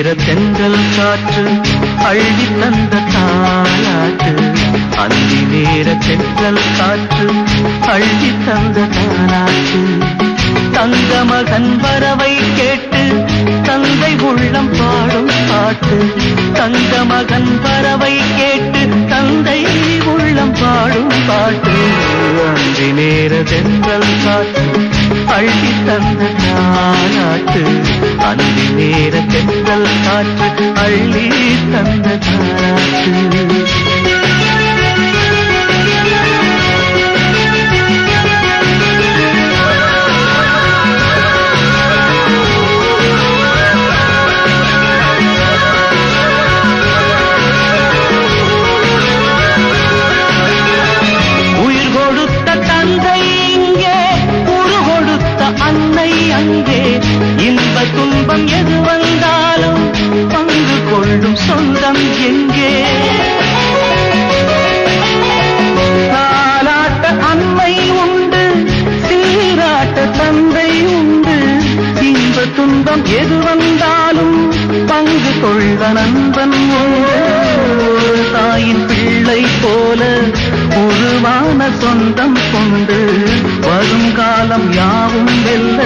நேர தென்றல் காற்று அள்ளி தந்த தாலாட்டு அந்தி நேர தென்றல் காற்று அள்ளி தந்த தாலாட்டு தங்க மகன் வரவை கேட்டு தந்தை உள்ளம் பாடும் பாட்டு தங்க மகன் வரவை கேட்டு தந்தை உள்ளம் பாடும் பாட்டு அந்தி நேர தென்றல் காற்று அள்ளி தந்த தாலாட்டு அந்தி நேர தென்றல் காற்று அள்ளி தந்த தாலாட்டு இன்ப துன்பம் எது வந்தாலும் பங்கு கொள்ளும் சொந்தம் எங்கே தாலாட்ட அன்னை உண்டு சீராட்ட தந்தை உண்டு இன்ப துன்பம் எது வந்தாலும் பங்கு கொள்ள நண்பன் உண்டு தாயின் பிள்ளை போல உருவான சொந்தம் கொண்டு வரும் காலம் யாவும் வெல்ல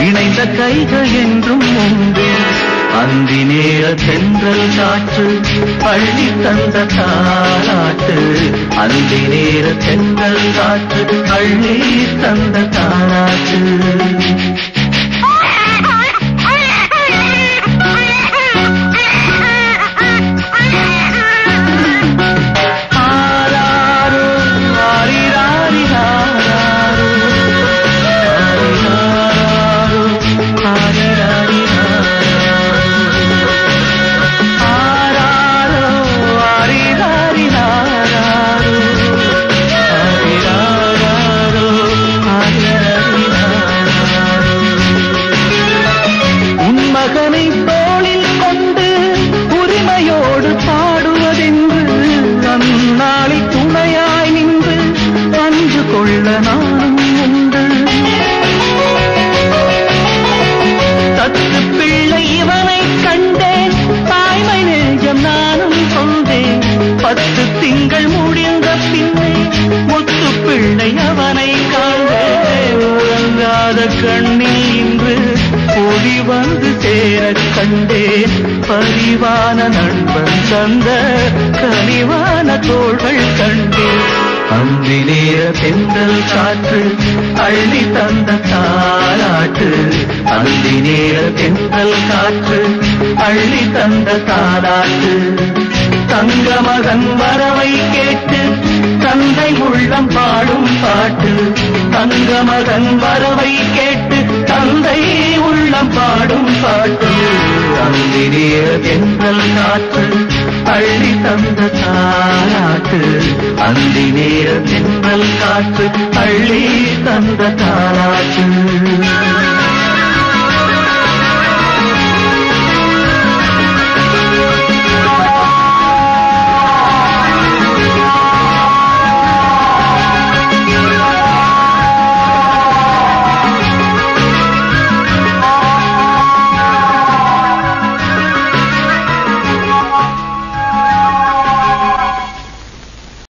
இணைந்த கைகள் என்றும் உண்டு அந்தி நேர தென்றல் காற்று அள்ளி தந்த தாலாட்டு அந்தி நேர தென்றல் காற்று அள்ளி தந்த தாலாட்டு தத்து பிள்ளை இவனை கண்டேன் தாய்மை நெஞ்சம் நானும் கொண்டேன் 10 திங்கள் முடிந்த பின்னே முத்து பிள்ளை அவனை காண்டேன் உறங்காத கண்ணில் இன்று பொடி வந்து சேர கண்டேன் பரிவான நண்பன் தந்த கனிவான தோள்கள் கண்டேன் அந்தி நேர தென்றல் காற்று அள்ளி தந்த தாலாட்டு அந்தி நேர தென்றல் காற்று அள்ளி தந்த தாலாட்டு தங்க மகன் வரவை கேட்டு தந்தை உள்ளம் பாடும் பாட்டு தங்க மகன் வரவை கேட்டு தந்தை உள்ளம் பாடும் பாட்டு அந்தி நேர தென்றல் காற்று அள்ளி தந்த தாலாட்டு அந்தி நேர தென்றல் காற்று அள்ளி தந்த தாலாட்டு